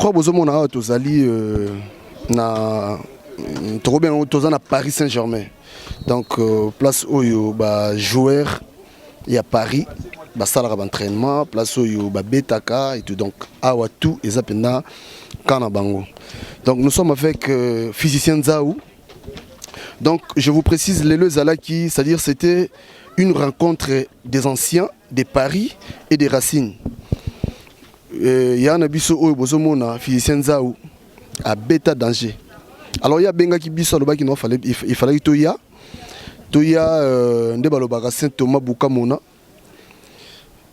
crois que vous avez tozali na tozana Paris Saint-Germain. Donc place où il y a joueur il y a Paris ba salle d'entraînement place où il y a Betaka et tout donc awa tout et zapena kana bango. Donc nous sommes avec physicien Zaou. Donc je vous précise les Zalaki, c'est-à-dire c'était une rencontre des anciens des Paris et des Racines. Il y a un abisso au bozomona physicien Zaou à Beta Danger. Alors il y a Benga qui biso loba qui non fallait il fallait que toya ndebaloba Saint Thomas Bukamona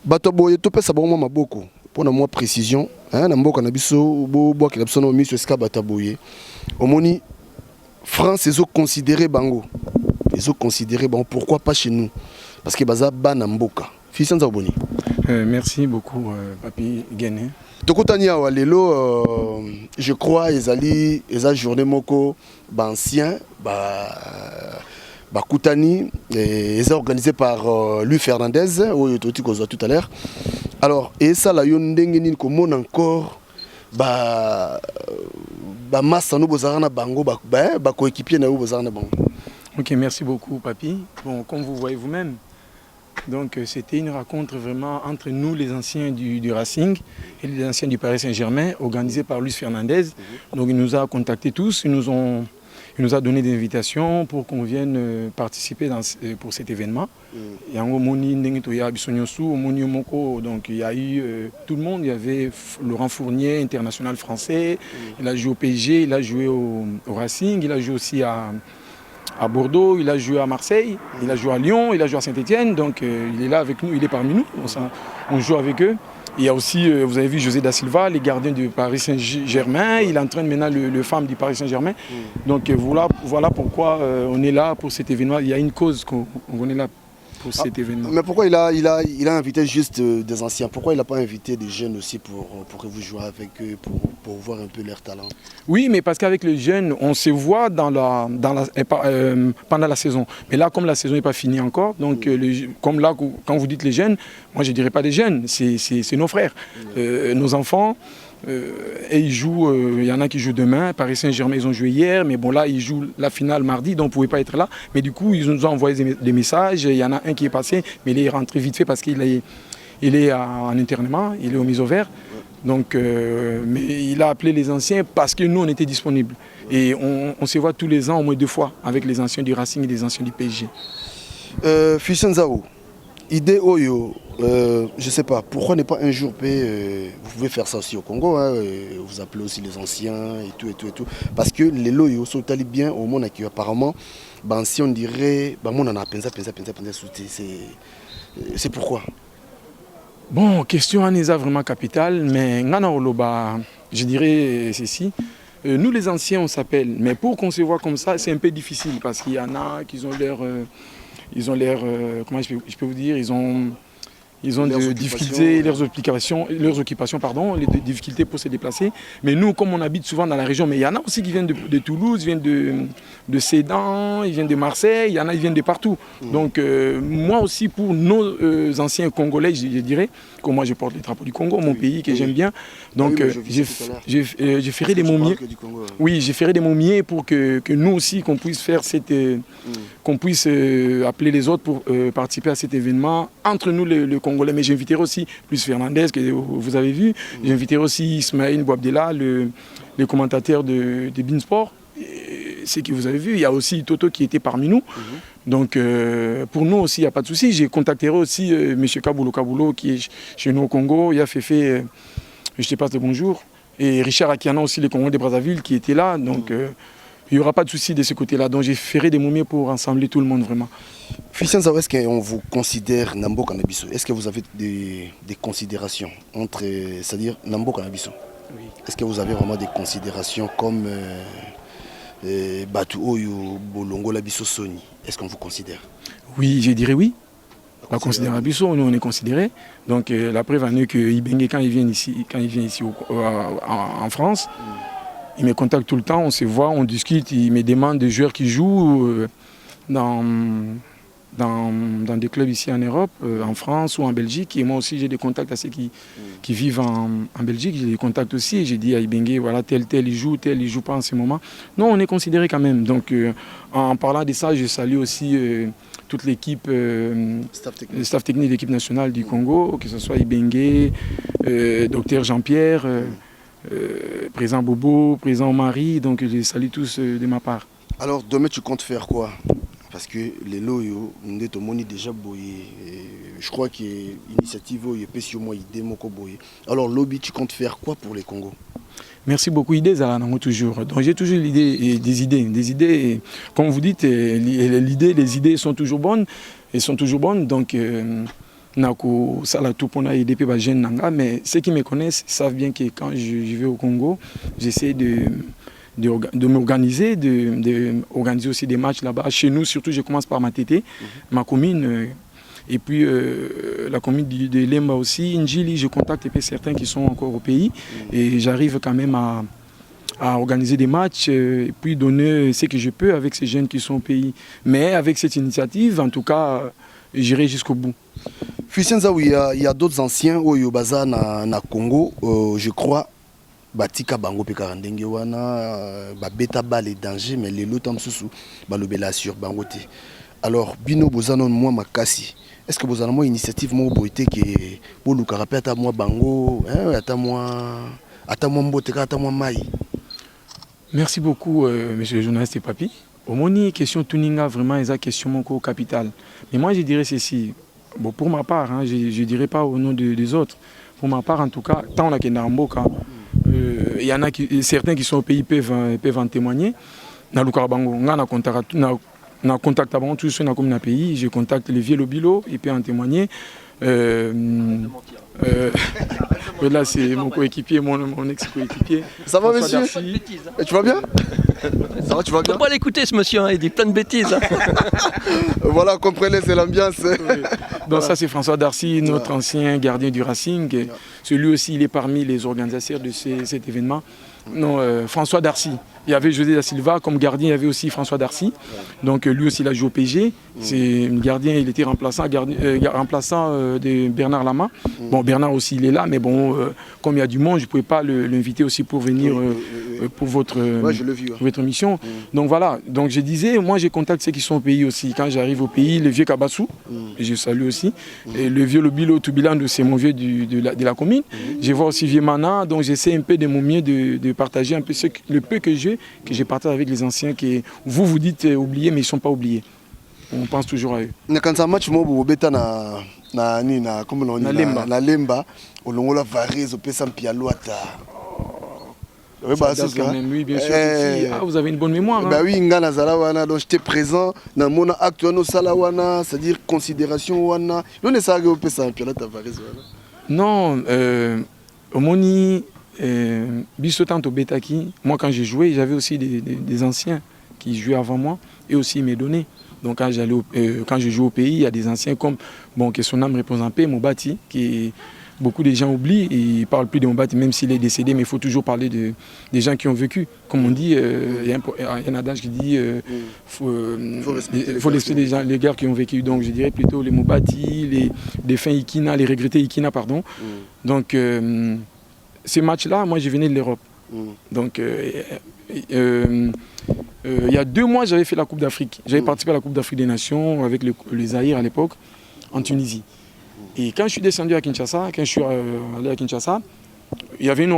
bato boye to pesa bongo maboko pour na moi précision hein na mboka na biso bo ki la biso no miso ska bataboye omoni France ils ont considéré bango pourquoi pas chez nous parce que baza bana mboka fisanza oboni. Merci beaucoup papi Guéné. Tokotani awa lelo je crois eza journée moko ba ancien Koutani est organisé par Louis Fernandez, tout à l'heure. Alors, et ça, la yondengeni comme encore, massa no bozarana bango, coéquipier na bozarana bango. Ok, merci beaucoup, papi. Bon, comme vous voyez vous-même, donc c'était une rencontre vraiment entre nous, les anciens du Racing, et les anciens du Paris Saint-Germain, organisée par Louis Fernandez. Donc il nous a contactés tous, il nous a donné des invitations pour qu'on vienne participer pour cet événement. Donc il y a eu tout le monde, il y avait Laurent Fournier, international français, il a joué au PSG, il a joué au Racing, il a joué aussi à Bordeaux, il a joué à Marseille, il a joué à Lyon, il a joué à Saint-Etienne, donc il est là avec nous, il est parmi nous, on joue avec eux. Il y a aussi, vous avez vu José Da Silva, les gardiens du Paris Saint-Germain. Il entraîne maintenant le femme du Paris Saint-Germain. Donc voilà pourquoi on est là pour cet événement. Il y a une cause qu'on est là pour cet événement. Mais pourquoi il a invité juste des anciens? Pourquoi il n'a pas invité des jeunes aussi pour que vous jouiez avec eux, pour voir un peu leur talent? Oui, mais parce qu'avec les jeunes, on se voit pendant la saison. Mais là, comme la saison n'est pas finie encore, donc comme là, quand vous dites les jeunes, moi je ne dirais pas des jeunes, c'est nos frères, nos enfants. Et ils jouent, il y en a qui jouent demain, Paris Saint-Germain ils ont joué hier, mais bon là ils jouent la finale mardi, donc on ne pouvait pas être là. Mais du coup ils nous ont envoyé des messages, il y en a un qui est passé, mais il est rentré vite fait parce qu'il est en internement, il est au mise au vert. Donc, mais il a appelé les anciens parce que nous on était disponibles. Et on se voit tous les ans au moins 2 fois avec les anciens du Racing et les anciens du PSG. Physicien Zaou, idée Oyo, je sais pas, pourquoi ne pas un jour vous pouvez faire ça aussi au Congo, hein, vous appelez aussi les anciens et tout. Parce que les loyaux sont allés bien au monde qui apparemment, si on dirait, on en a c'est pourquoi. Bon, question Anisa vraiment capitale, mais je dirais ceci. Nous les anciens on s'appelle, mais pour qu'on se voit comme ça, c'est un peu difficile parce qu'il y en a qui ont l'air, comment je peux vous dire, ils ont des difficultés, leurs occupations, les difficultés pour se déplacer. Mais nous, comme on habite souvent dans la région, mais il y en a aussi qui viennent de Toulouse, ils viennent de Sedan, ils viennent de Marseille, il y en a qui viennent de partout. Donc moi aussi, pour nos anciens Congolais, je dirais, que moi je porte les drapeaux du Congo, mon pays que j'aime bien. Donc je ferai des momiers. Oui, je ferai des momiers pour que nous aussi, qu'on puisse faire qu'on puisse appeler les autres pour participer à cet événement. Entre nous, le Congolais, mais j'inviterai aussi Luis Fernandez, que vous avez vu. J'inviterai aussi Ismaël Bouabdella, le commentateur de Beansport. C'est que vous avez vu, il y a aussi Toto qui était parmi nous. Donc pour nous aussi, il n'y a pas de souci. J'ai contacté aussi M. Kabulo qui est chez nous au Congo. Il y a Féfé, je te passe le bonjour. Et Richard Akiana aussi, le Congolais de Brazzaville, qui était là. Donc il n'y aura pas de souci de ce côté-là. Donc j'ai ferai des momies pour rassembler tout le monde vraiment. Physicien Zaou, est-ce qu'on vous considère Nambo Kanabiso? Est-ce que vous avez des considérations entre, c'est-à-dire Nambo Kanabiso? Oui. Est-ce que vous avez vraiment des considérations comme Batu Oyo, Bolongo Labiso Sony? Est-ce qu'on vous considère? Oui, je dirais oui. On considère Abisso, nous on est considérés. Donc la preuve en est que Ibenge, quand il vient ici en France, il me contacte tout le temps, on se voit, on discute, il me demande des joueurs qui jouent dans dans des clubs ici en Europe, en France ou en Belgique. Et moi aussi, j'ai des contacts à ceux qui vivent en Belgique. J'ai des contacts aussi. J'ai dit à Ibengue, voilà, tel il joue pas en ce moment. Non, on est considéré quand même. Donc, en parlant de ça, je salue aussi toute l'équipe, staff technique de l'équipe nationale du Congo, que ce soit Ibengue, docteur Jean-Pierre, président Bobo, président Marie. Donc, je les salue tous de ma part. Alors, demain, tu comptes faire quoi? Parce que les loyaux, nous avons déjà boyé. Je crois qu'il y a une initiative, il y a sur moi, idée, boyé. Alors, lobby, tu comptes faire quoi pour les Congo? Merci beaucoup. Idées, ça toujours. Donc j'ai toujours des idées. Comme vous dites, les idées sont toujours bonnes. Donc, mais ceux qui me connaissent savent bien que quand je vais au Congo, j'essaie de m'organiser, d'organiser aussi des matchs là-bas. Chez nous, surtout, je commence par Matete, ma commune. Et puis la commune de Lemba aussi, Njili, je contacte certains qui sont encore au pays. Et j'arrive quand même à organiser des matchs et puis donner ce que je peux avec ces jeunes qui sont au pays. Mais avec cette initiative, en tout cas, j'irai jusqu'au bout. Fussien Zawi, il y a d'autres anciens au Yobaza na Congo, je crois. Batika bango pe karandenge wana babeta ba les dangers mais les lots tamsusu balobela sur bangote. Alors bino bozano moi makasi. Est-ce que vous avez une initiative mo boité que pour le carapé à moi bango à moi mboteka à moi mai. Merci beaucoup monsieur le journaliste Papi. Au moni question tuninga vraiment est la question mon capital. Mais moi je dirais ceci. Bon pour ma part hein, je dirais pas au nom des autres. Pour ma part en tout cas tant la Kenamboka il y en a certains qui sont au pays peuvent en témoigner. Na Lukarabango, on a contact avant tous ceux qui sont pays. Je contacte le vieux Lobilo, il peut en témoigner. Là, c'est mon coéquipier, mon ex-coéquipier. Ça va, monsieur? Et tu vas bien? Ça va, tu vas bien? Faut pas l'écouter, ce monsieur, hein, il dit plein de bêtises. Hein. Voilà, comprenez, c'est l'ambiance. Oui. Donc ça, c'est François Darcy, notre ancien gardien du Racing. Celui aussi, il est parmi les organisateurs de cet événement. Non, François Darcy. Il y avait José da Silva comme gardien, il y avait aussi François Darcy. Donc lui aussi, il a joué au PG. C'est un gardien, il était remplaçant de Bernard Lama. Bon, Bernard aussi, il est là, mais bon, comme il y a du monde, je ne pouvais pas l'inviter aussi pour venir pour votre mission. Donc voilà, donc je disais, moi je contacte ceux qui sont au pays aussi. Quand j'arrive au pays, le vieux Kabassou, je salue aussi. Et le vieux Lobilo Toubiland, c'est mon vieux de la commune. Je vois aussi vieux Mana, donc j'essaie un peu de mon mieux de partager un peu le peu que j'ai partagé avec les anciens que vous dites oubliés, mais ils ne sont pas oubliés. On pense toujours à eux. Quand un match na Lemba, au long la varese au pesam pialouata. Oui, bien sûr. Ah, vous avez une bonne mémoire. Hein? Bah oui, ngana zalawana, donc j'étais présent dans mon acte no salawana, c'est-à-dire considération wana. On est ça au pesam pialouata varese. Non, au moni Bissotanto Betaki, moi quand j'ai joué, j'avais aussi des anciens qui jouaient avant moi et aussi mes données. Donc quand je joue au pays, il y a des anciens comme, bon, que son âme repose en paix, Mobati, qui beaucoup de gens oublient, et ils ne parlent plus de Mobati, même s'il est décédé, mais il faut toujours parler des gens qui ont vécu. Comme on dit, il y a un adage qui dit il faut respecter les gars qui ont vécu. Donc je dirais plutôt les Mobati, les défunts Ikina, les regrettés Ikina, pardon. Donc ces matchs-là, moi je venais de l'Europe. Donc il y a 2 mois, j'avais fait la Coupe d'Afrique. J'avais participé à la Coupe d'Afrique des Nations avec le Zaïre à l'époque, en Tunisie. Et quand je suis descendu à Kinshasa, quand je suis allé à Kinshasa, il y avait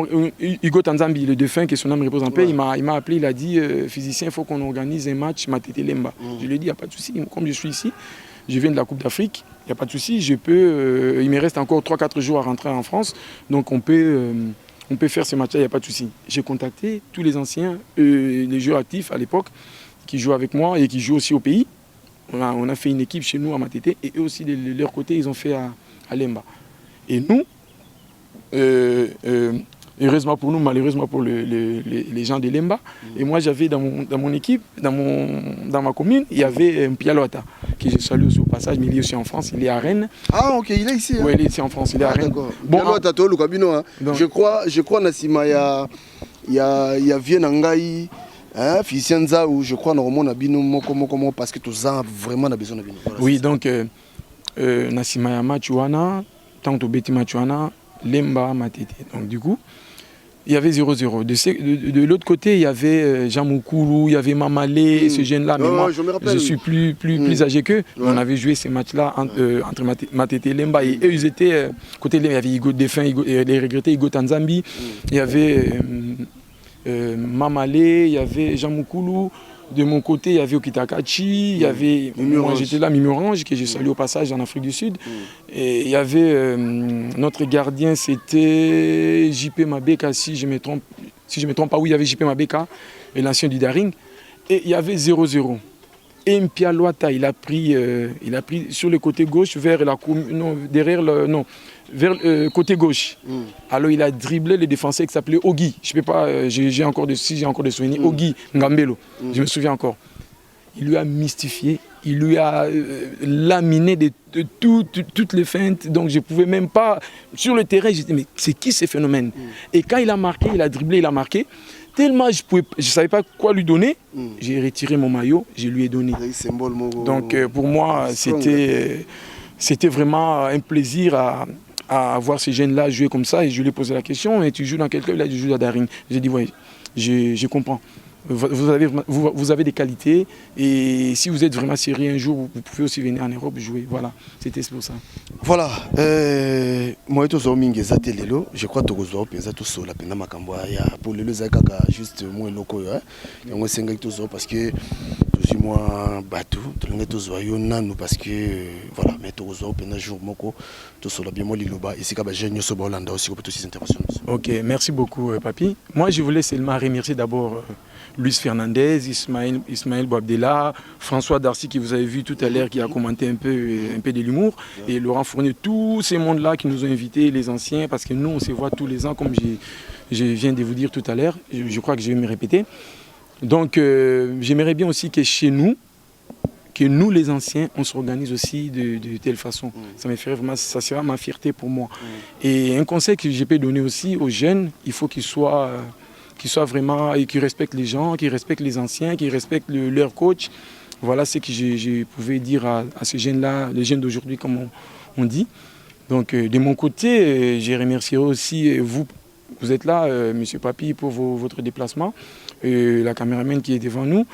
Hugo Tanzambi, le défunt, que son âme repose en paix. Il m'a appelé, il a dit physicien, il faut qu'on organise un match Matete Lemba. Je lui ai dit, il n'y a pas de souci, comme je suis ici, je viens de la Coupe d'Afrique, il n'y a pas de souci, je peux. Il me reste encore 3-4 jours à rentrer en France, donc on peut faire ce match-là, il n'y a pas de souci. J'ai contacté tous les anciens, les joueurs actifs à l'époque, qui jouent avec moi et qui jouent aussi au pays. On a fait une équipe chez nous à Matete et eux aussi, de leur côté, ils ont fait à Lemba. Et nous, heureusement pour nous, malheureusement pour les gens de Lemba, et moi j'avais dans mon équipe, dans ma commune, il y avait un Pialoata, qui je salue aussi au passage, mais il est aussi en France, il est à Rennes. Ah ok, il est ici. Hein. Oui, il est ici en France, il est à Rennes. Bon, Pialoata, hein. Je crois Nassima, il y a Vienangaï, Hein, Ficienza, où je crois normalement on a bino moko parce que tous ans vraiment on a besoin de bino. Voilà, oui, donc Nassimaya Machuana, Tanto Beti Machuana, Lemba Matete. Donc du coup, il y avait 0-0. De l'autre côté, il y avait Jean Moukoulou, il y avait Mamalé, ce jeune-là. Mais moi, je suis plus âgé qu'eux. Ouais. On avait joué ces matchs-là entre Matete et Lemba. Et eux, ils étaient côté Lemba. Il y avait Igo Défunt, les regrettés Igo Tanzambi. Il y avait Mamalé, il y avait Jean Moukoulou. De mon côté, il y avait Okitakachi, il y avait, moi j'étais là, Mimi Orange, que j'ai salué au passage en Afrique du Sud. Et il y avait notre gardien, c'était JP Mabeka, si je ne me trompe pas, oui, il y avait JP Mabeka, l'ancien du Daring. Et il y avait 0-0. Et Mpia Loata, il a pris sur le côté gauche vers le côté gauche. Alors il a dribblé le défenseur qui s'appelait Ogi. Je peux pas, j'ai encore des souvenirs. Ogi Ngambelo, je me souviens encore. Il lui a mystifié, il lui a laminé de toutes les feintes. Donc je ne pouvais même pas. Sur le terrain, j'ai dit, mais c'est qui ce phénomène? Et quand il a marqué, il a dribblé, il a marqué. Tellement je ne savais pas quoi lui donner, j'ai retiré mon maillot, je lui ai donné. Donc pour moi, c'était vraiment un plaisir à voir ces jeunes-là jouer comme ça. Et je lui ai posé la question, et tu joues dans quel club? Là, je joue à Daring. J'ai dit, oui, je comprends. Vous avez des qualités, et si vous êtes vraiment sérieux un jour, vous pouvez aussi venir en Europe jouer. Voilà, c'était pour ça. Voilà, moi je crois que vous avez pour le juste moi loco parce que tous moi bateau parce que voilà mais jour moko bien moi liloba ici aussi pour toutes ces interventions. Ok, merci beaucoup Papi. Moi je voulais seulement remercier d'abord Luis Fernandez, Ismaël Boabdella, François Darcy qui vous avez vu tout à l'heure qui a commenté un peu de l'humour, et Laurent Fournier, tous ces mondes-là qui nous ont invités, les anciens, parce que nous on se voit tous les ans comme je viens de vous dire tout à l'heure, je crois que je vais me répéter. Donc j'aimerais bien aussi que chez nous, les anciens, on s'organise aussi de telle façon. Ça me ferait vraiment, ça sera ma fierté pour moi. Et un conseil que je peux donner aussi aux jeunes, il faut qu'ils soient vraiment, et qui respectent les gens, qui respectent les anciens, qui respectent leur coach. Voilà ce que je pouvais dire à ces jeunes-là, les jeunes d'aujourd'hui, comme on dit. Donc de mon côté, je remercierai aussi vous êtes là, Monsieur Papi, pour votre déplacement, la caméraman qui est devant nous,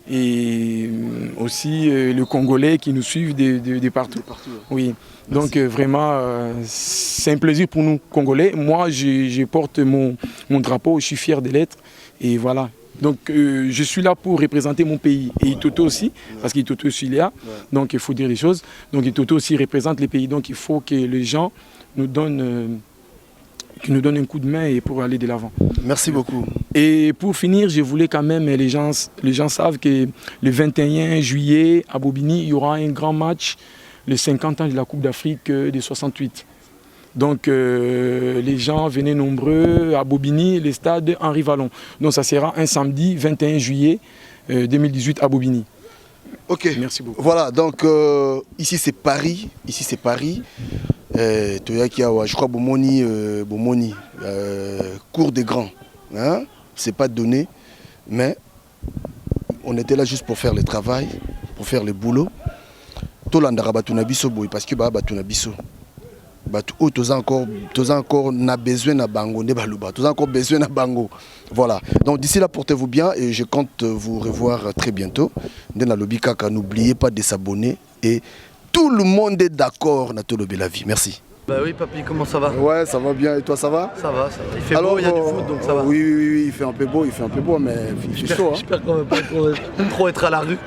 et aussi le Congolais qui nous suivent de partout. Oui. Donc vraiment, c'est un plaisir pour nous, Congolais. Moi, je porte mon drapeau, je suis fier de l'être. Et voilà. Donc je suis là pour représenter mon pays. Et Itoto aussi, parce qu'Itoto aussi est là. Donc il faut dire les choses. Donc Itoto aussi représente les pays. Donc il faut que les gens nous donnent un coup de main et pour aller de l'avant. Merci beaucoup. Et pour finir, je voulais quand même, les gens savent que le 21 juillet à Bobigny, il y aura un grand match, les 50 ans de la Coupe d'Afrique de 68. Donc les gens venaient nombreux à Bobigny, le stade Henri Vallon. Donc ça sera un samedi 21 juillet 2018 à Bobigny. Ok. Merci beaucoup. Voilà, donc ici c'est Paris. Je crois Bomoni, cours des grands. Hein? C'est pas donné, mais on était là juste pour faire le travail, pour faire le boulot. Tolandara batunabiso boy parce que batunabiso. Encore n'a besoin na bango ne baluba. Tous encore besoin na bango. Voilà. Donc d'ici là portez-vous bien et je compte vous revoir très bientôt. N'oubliez pas de s'abonner et tout le monde est d'accord na tolobe la vie. Merci. Bah oui Papi, comment ça va? Ouais, ça va bien, et toi ça va? Ça va. Il fait beau, il y a du foot, donc ça va. Oui, il fait un peu beau, mais il fait chaud. J'espère qu'on va pas trop être à la rue.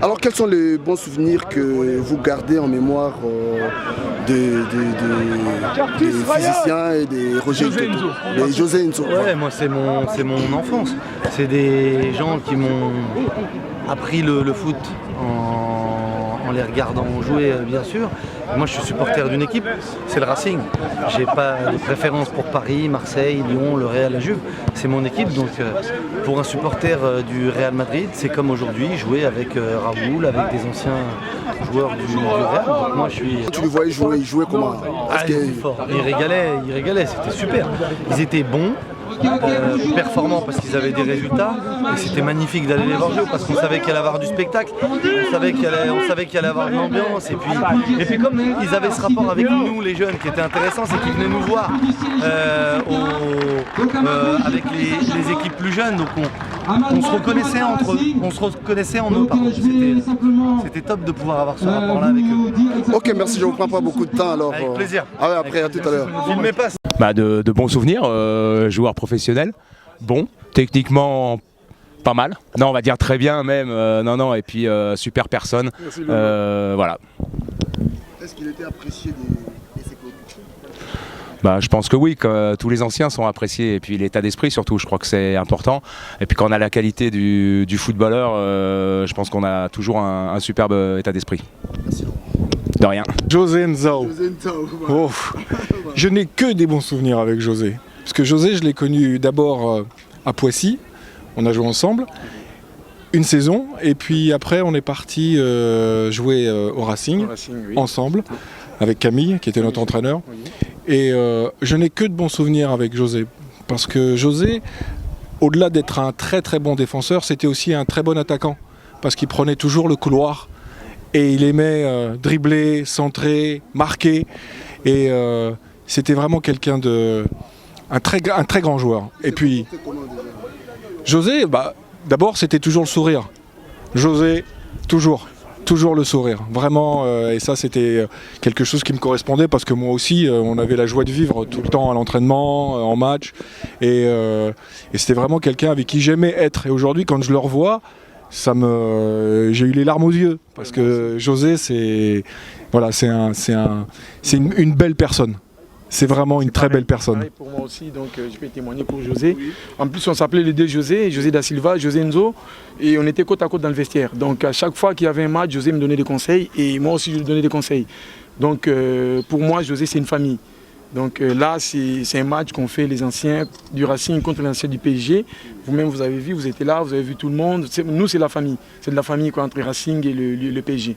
Alors quels sont les bons souvenirs que vous gardez en mémoire des physiciens et des José Enzo? Ouais, moi c'est mon enfance. C'est des gens qui m'ont appris le foot en les regardant jouer, bien sûr. Moi je suis supporter d'une équipe, c'est le Racing. J'ai pas de préférence pour Paris, Marseille, Lyon, le Real, la Juve. C'est mon équipe, donc pour un supporter du Real Madrid, c'est comme aujourd'hui, jouer avec Raoul, avec des anciens joueurs du Real. Donc moi je suis... Tu les voyais jouer, ils jouaient comment? Ils étaient forts, ils régalaient, c'était super. Ils étaient bons, performants parce qu'ils avaient des résultats. Et c'était magnifique d'aller les voir jouer parce qu'on savait qu'il allait y avoir du spectacle, on savait qu'il allait y avoir de l'ambiance. Et puis comme ils avaient ce rapport avec nous, les jeunes, qui était intéressant, c'est qu'ils venaient nous voir avec les équipes plus jeunes. Donc on se reconnaissait entre eux, on se reconnaissait en eux. C'était top de pouvoir avoir ce rapport-là avec eux. Ok, merci, je ne vous prends pas beaucoup de temps alors. Avec plaisir. Ah ouais, après, à tout à l'heure. Filmez pas. De bons souvenirs, joueur professionnel, bon, techniquement pas mal, non on va dire très bien même, non, et puis super personne, voilà. Est-ce qu'il était apprécié de ses Je pense que oui, que tous les anciens sont appréciés, et puis l'état d'esprit surtout, je crois que c'est important. Et puis quand on a la qualité du footballeur, je pense qu'on a toujours un superbe état d'esprit. Merci Laurent. De rien. José Nzao. Oh, je n'ai que des bons souvenirs avec José. Parce que José, je l'ai connu d'abord à Poissy, on a joué ensemble une saison, et puis après on est parti jouer au Racing, oui, ensemble, avec Camille, qui était notre entraîneur. Oui. Et je n'ai que de bons souvenirs avec José. Parce que José, au-delà d'être un très très bon défenseur, c'était aussi un très bon attaquant. Parce qu'il prenait toujours le couloir. Et il aimait dribbler, centrer, marquer. Et c'était vraiment quelqu'un de... un très grand joueur. Et puis, José, d'abord, c'était toujours le sourire. José, toujours le sourire. Vraiment, et ça, c'était quelque chose qui me correspondait parce que moi aussi, on avait la joie de vivre tout le temps à l'entraînement, en match. Et c'était vraiment quelqu'un avec qui j'aimais être. Et aujourd'hui, quand je le revois, j'ai eu les larmes aux yeux parce que José, c'est une belle personne. C'est vraiment une très belle personne. Pour moi aussi, donc je peux témoigner pour José. En plus, on s'appelait les deux José, José da Silva, José Nzo, et on était côte à côte dans le vestiaire. Donc à chaque fois qu'il y avait un match, José me donnait des conseils et moi aussi je lui donnais des conseils. Donc pour moi, José, c'est une famille. Donc là, c'est un match qu'ont fait les anciens du Racing contre les anciens du PSG. Vous-même, vous avez vu, vous étiez là, vous avez vu tout le monde. Nous, c'est la famille. C'est de la famille quoi, entre Racing et le PSG.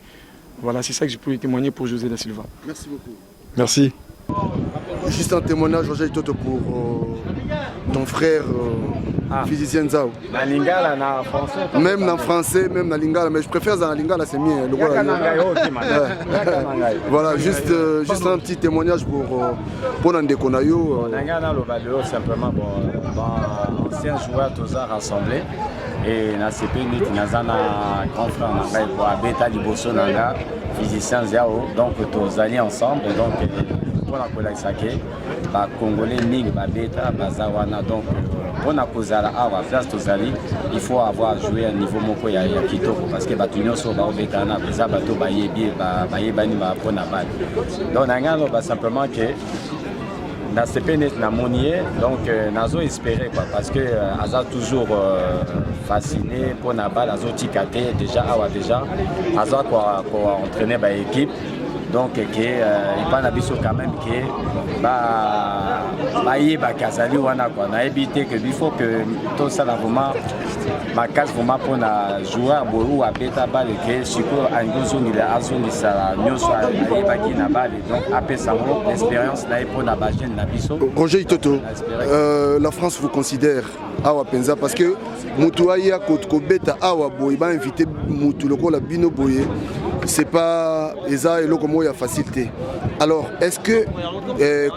Voilà, c'est ça que je peux témoigner pour José da Silva. Merci beaucoup. Merci. Juste un témoignage, Roger Toto, pour ton frère physicien Nzao. Na lingala na français. Même en français, même en lingala, mais je préfère en lingala, c'est mieux. Voilà, juste un petit témoignage pour Nandeko Nayo. Lingala Lobalo, simplement, ancien joueur tous rassemblés. Et na CP Nit Nazana, grand frère Nangai, pour Abeta Liboso Nanga, physicien Nzao, donc tous alliés ensemble. Donc, pour la Kolaïsake, Congolais Ning, Beta, Bazawana, donc pour la Kozala, place Tozali, il faut avoir joué à niveau Moko ya Kitoko parce que Batunyo so ba Betana, Beza Bato Bayebi, Bayebani, Bapona Bad. Donc, Nangalo, simplement que dans ce pays na Monier, donc nazo espéré quoi, parce que Aza toujours fasciné pour na balle, Azo Tikate déjà Aza quoi entraîner ba équipe. Donc il pas nabiso quand même que ba Kazali wana quoi, na éviter que il faut que tout ça là vraiment ma case vraiment pour na joueur ou à beta balle que siko angozo ni la azoni ça nyoso ba ki na balle, donc après ça l'expérience là pour na bajen na biso. Roger Toto, la France vous considère awa penza parce que mutu aya kotko beta awa boy ba invité mutu lokola bino boye. C'est pas Eza et Lokomo y a facilité. Alors, est-ce que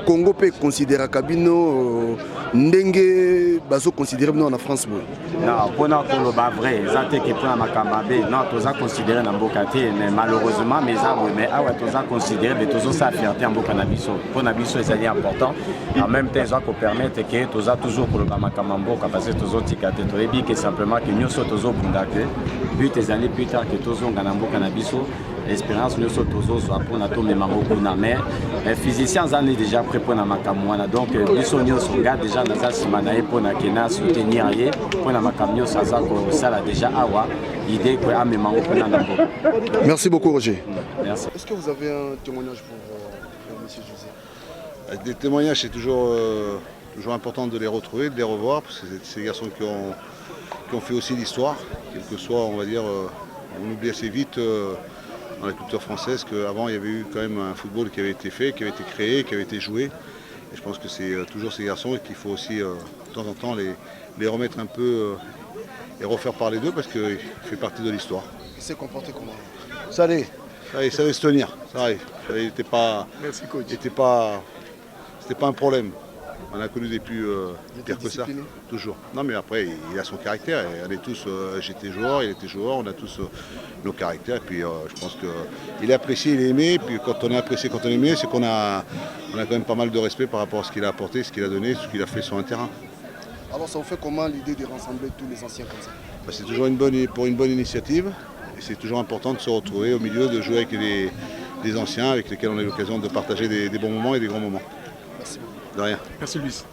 Congo peut considérer Kabino Ndenge Bazo considéré en France? Non, pour nous, vrai, Zate qui prend ma camabé, non, tous a considéré dans Bokate, mais malheureusement, mais tous a considéré, mais tous sa fierté en Bokanabiso. Pour Nabiso, c'est important. En même temps, ça permet que tous a toujours pour le Bamakambambo, parce que tous autres ticate, tout que simplement que nous sommes tous au Bundake, but des années plus tard que tous ont Ganambo Canabiso. L'expérience nous sommes tous soit pour notre Marokuna, mais les physiciens en est déjà prêts pour notre Makamouana. Donc, nous sommes déjà dans la Simanae pour nous soutenir pour notre Makamio Sazako, ça là déjà awa, idée que Amé Marokuna. Merci beaucoup, Roger. Merci. Est-ce que vous avez un témoignage pour M. José? Des témoignages, c'est toujours important de les retrouver, de les revoir, parce que c'est des garçons qui ont fait aussi l'histoire, quel que soit, on va dire, on oublie assez vite. Dans la culture française qu'avant il y avait eu quand même un football qui avait été fait, qui avait été créé, qui avait été joué. Et je pense que c'est toujours ces garçons qu'il faut aussi temps en temps les remettre un peu et refaire parler d'eux parce qu'il fait partie de l'histoire. Il s'est comporté comment? Ça allait se tenir, ça arrive. C'était pas, Merci coach. c'était pas un problème. On a connu des plus pires que ça, discipliné? toujours. Non mais après, il a son caractère. Et on est tous, j'étais joueur, il était joueur, on a tous nos caractères. Et puis je pense qu'il est apprécié, il est aimé. Puis quand on est apprécié, quand on est aimé, c'est qu'on a quand même pas mal de respect par rapport à ce qu'il a apporté, ce qu'il a donné, ce qu'il a fait sur un terrain. Alors ça vous fait comment l'idée de rassembler tous les anciens comme ça? Bah, c'est toujours pour une bonne initiative. Et c'est toujours important de se retrouver au milieu, de jouer avec les anciens avec lesquels on a eu l'occasion de partager des bons moments et des grands moments. Merci beaucoup. De rien. Merci Luis.